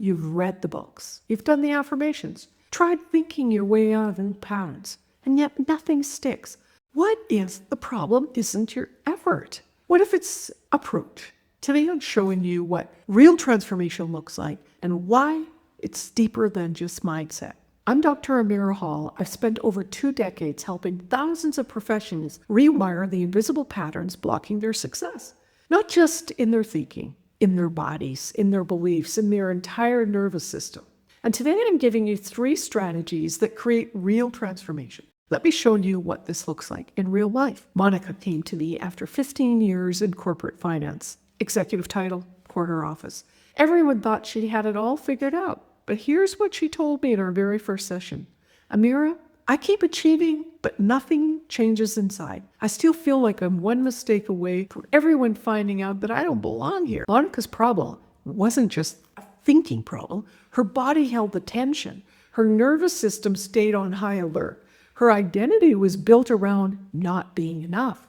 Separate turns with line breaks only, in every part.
You've read the books. You've done the affirmations. Tried thinking your way out of old patterns. And yet nothing sticks. What if the problem isn't your effort? What if it's approach? Today I'm showing you what real transformation looks like and why it's deeper than just mindset. I'm Dr. Amirah Hall. I've spent over 2 decades helping thousands of professionals rewire the invisible patterns blocking their success. Not just in their thinking, in their bodies, in their beliefs, in their entire nervous system. And today I'm giving you 3 strategies that create real transformation. Let me show you what this looks like in real life. Monica came to me after 15 years in corporate finance. Executive title, corner office. Everyone thought she had it all figured out. But here's what she told me in our very first session. Amirah, I keep achieving, but nothing changes inside. I still feel like I'm one mistake away from everyone finding out that I don't belong here. Monica's problem wasn't just a thinking problem. Her body held the tension. Her nervous system stayed on high alert. Her identity was built around not being enough.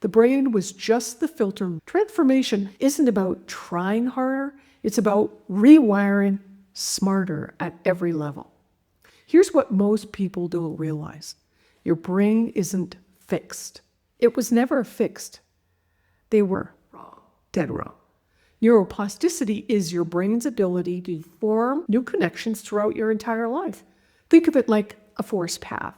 The brain was just the filter. Transformation isn't about trying harder. It's about rewiring smarter at every level. Here's what most people don't realize. Your brain isn't fixed. It was never fixed. They were wrong, dead wrong. Neuroplasticity is your brain's ability to form new connections throughout your entire life. Think of it like a forest path.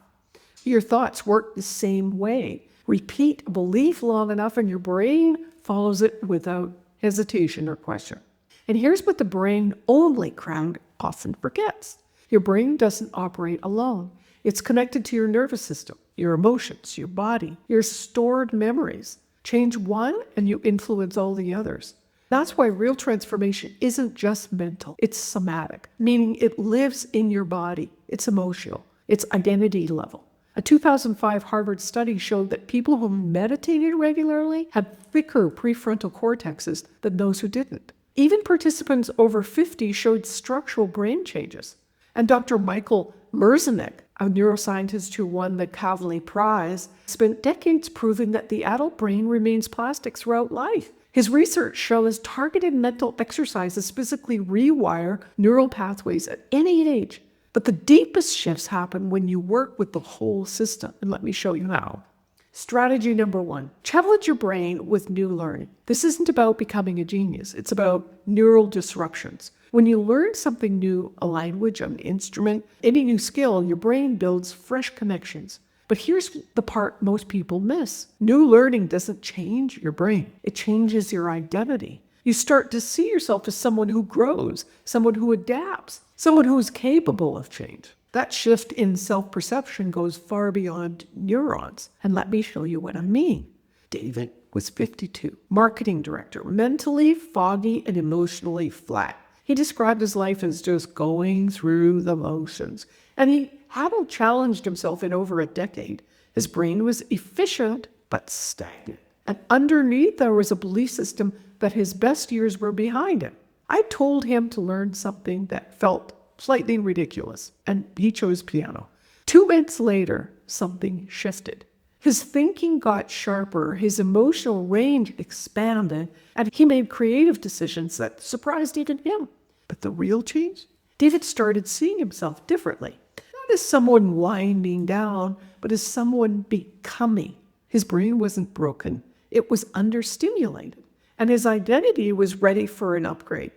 Your thoughts work the same way. Repeat a belief long enough and your brain follows it without hesitation or question. And here's what the brain-only crowd often forgets. Your brain doesn't operate alone. It's connected to your nervous system, your emotions, your body, your stored memories. Change one and you influence all the others. That's why real transformation isn't just mental, it's somatic, meaning it lives in your body. It's emotional, it's identity level. A 2005 Harvard study showed that people who meditated regularly had thicker prefrontal cortexes than those who didn't. Even participants over 50 showed structural brain changes. And Dr. Michael Merzenich, a neuroscientist who won the Kavli Prize, spent decades proving that the adult brain remains plastic throughout life. His research shows targeted mental exercises physically rewire neural pathways at any age. But the deepest shifts happen when you work with the whole system. And let me show you how. Strategy number 1, challenge your brain with new learning. This isn't about becoming a genius. It's about neural disruptions. When you learn something new, a language, an instrument, any new skill, your brain builds fresh connections. But here's the part most people miss. New learning doesn't change your brain. It changes your identity. You start to see yourself as someone who grows, someone who adapts, someone who is capable of change. That shift in self-perception goes far beyond neurons. And let me show you what I mean. David was 52, marketing director, mentally foggy and emotionally flat. He described his life as just going through the motions. And he hadn't challenged himself in over a decade. His brain was efficient, but stagnant. And underneath there was a belief system that his best years were behind him. I told him to learn something that felt slightly ridiculous, and he chose piano. 2 months later, something shifted. His thinking got sharper, his emotional range expanded, and he made creative decisions that surprised even him. But the real change? David started seeing himself differently. Not as someone winding down, but as someone becoming. His brain wasn't broken. It was understimulated. And his identity was ready for an upgrade.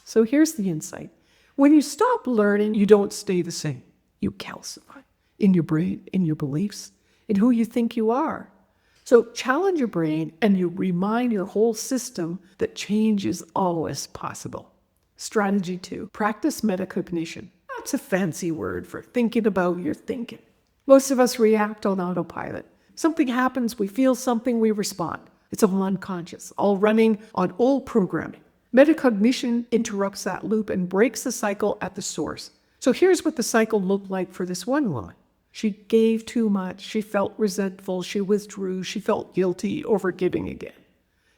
So here's the insight. When you stop learning, you don't stay the same. You calcify in your brain, in your beliefs, in who you think you are. So challenge your brain and you remind your whole system that change is always possible. Strategy 2, practice metacognition. That's a fancy word for thinking about your thinking. Most of us react on autopilot. Something happens, we feel something, we respond. It's all unconscious, all running on old programming. Metacognition interrupts that loop and breaks the cycle at the source. So here's what the cycle looked like for this one woman. She gave too much, she felt resentful, she withdrew, she felt guilty over giving again.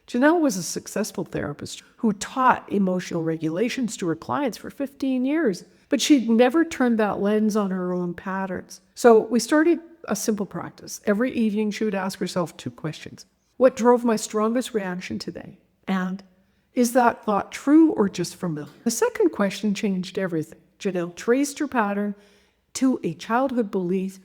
Janelle was a successful therapist who taught emotional regulations to her clients for 15 years, but she'd never turned that lens on her own patterns. So we started a simple practice. Every evening she would ask herself 2 questions. What drove my strongest reaction today? And Is that thought true or just familiar? The second question changed everything. Janelle traced her pattern to a childhood belief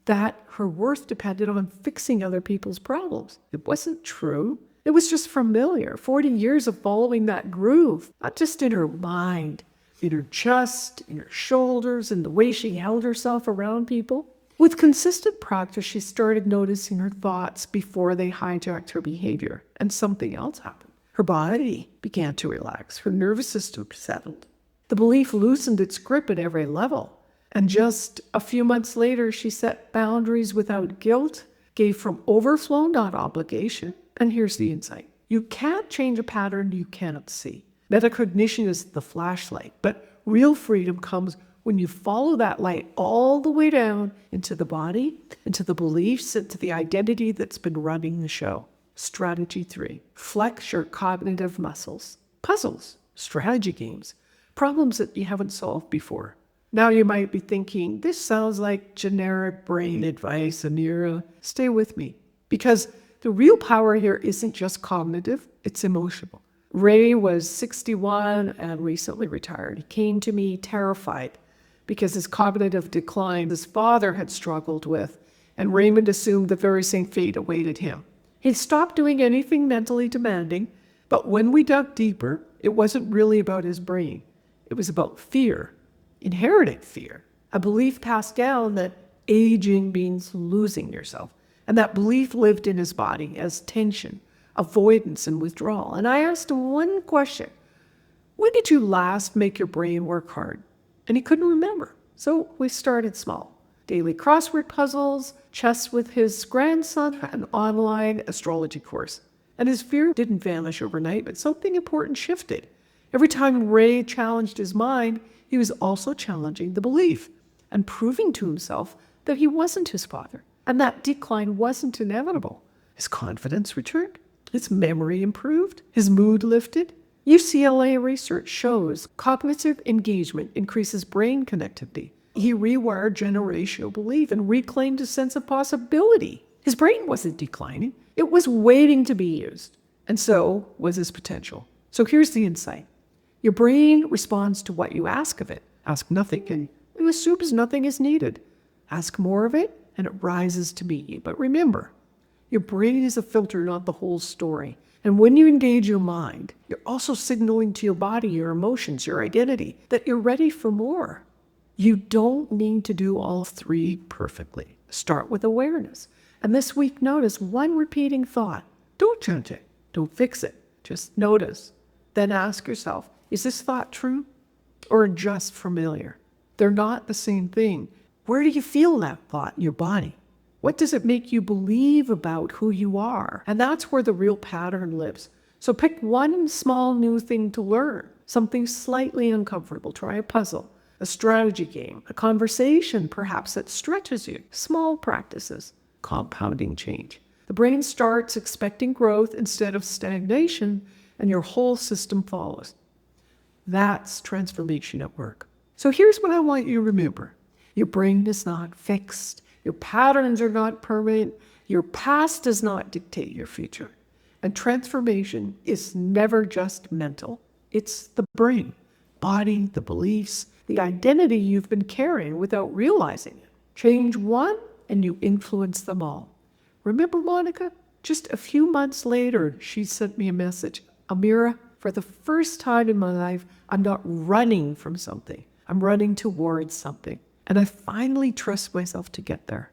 that her worth depended on fixing other people's problems. It wasn't true. It was just familiar. 40 years of following that groove, not just in her mind, in her chest, in her shoulders, in the way she held herself around people. With consistent practice, she started noticing her thoughts before they hijacked her behavior, and something else happened. Her body began to relax. Her nervous system settled. The belief loosened its grip at every level. And just a few months later, she set boundaries without guilt, gave from overflow, not obligation. And here's the insight. You can't change a pattern you cannot see. Metacognition is the flashlight, but real freedom comes when you follow that light all the way down into the body, into the beliefs, into the identity that's been running the show. Strategy 3, flex your cognitive muscles. Puzzles, strategy games, problems that you haven't solved before. Now you might be thinking, this sounds like generic brain advice, Amirah. Stay with me, because the real power here isn't just cognitive, it's emotional. Ray was 61 and recently retired. He came to me terrified because his cognitive decline his father had struggled with, and Raymond assumed the very same fate awaited him. He stopped doing anything mentally demanding, but when we dug deeper, it wasn't really about his brain. It was about fear. Inherited fear, a belief passed down that aging means losing yourself. And that belief lived in his body as tension, avoidance, and withdrawal. And I asked him one question. When did you last make your brain work hard? And he couldn't remember. So we started small. Daily crossword puzzles, chess with his grandson, an online astrology course. And his fear didn't vanish overnight, but something important shifted. Every time Ray challenged his mind, he was also challenging the belief and proving to himself that he wasn't his father, and that decline wasn't inevitable. His confidence returned, his memory improved, his mood lifted. UCLA research shows cognitive engagement increases brain connectivity. He rewired generational belief and reclaimed a sense of possibility. His brain wasn't declining, it was waiting to be used, and so was his potential. So here's the insight. Your brain responds to what you ask of it. Ask nothing, and it assumes nothing is needed. Ask more of it, and it rises to meet you. But remember, your brain is a filter, not the whole story. And when you engage your mind, you're also signaling to your body, your emotions, your identity, that you're ready for more. You don't need to do all three perfectly. Start with awareness. And this week, notice one repeating thought. Don't judge it. Don't fix it. Just notice. Then ask yourself, is this thought true or just familiar? They're not the same thing. Where do you feel that thought in your body? What does it make you believe about who you are? And that's where the real pattern lives. So pick one small new thing to learn, something slightly uncomfortable. Try a puzzle, a strategy game, a conversation perhaps that stretches you. Small practices, compounding change. The brain starts expecting growth instead of stagnation, and your whole system follows. That's transformation at work. So here's what I want you to remember. Your brain is not fixed. Your patterns are not permanent. Your past does not dictate your future. And transformation is never just mental. It's the brain, body, the beliefs, the identity you've been carrying without realizing it. Change one and you influence them all. Remember Monica? Just a few months later, she sent me a message. Amirah, for the first time in my life, I'm not running from something. I'm running towards something. And I finally trust myself to get there.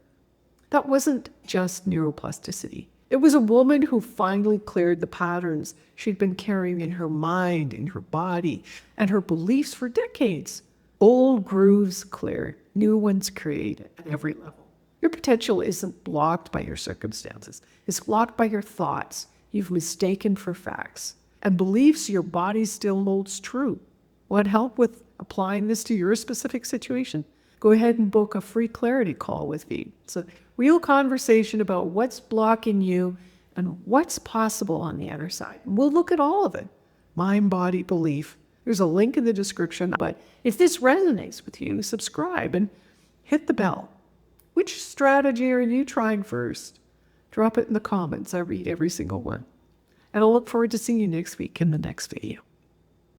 That wasn't just neuroplasticity. It was a woman who finally cleared the patterns she'd been carrying in her mind, in her body, and her beliefs for decades. Old grooves cleared, new ones created at every level. Your potential isn't blocked by your circumstances. It's blocked by your thoughts you've mistaken for facts and beliefs your body still holds true. Want help with applying this to your specific situation? Go ahead and book a free clarity call with me. It's a real conversation about what's blocking you and what's possible on the other side. We'll look at all of it. Mind, body, belief. There's a link in the description. But if this resonates with you, subscribe and hit the bell. Which strategy are you trying first? Drop it in the comments. I read every single one. And I'll look forward to seeing you next week in the next video.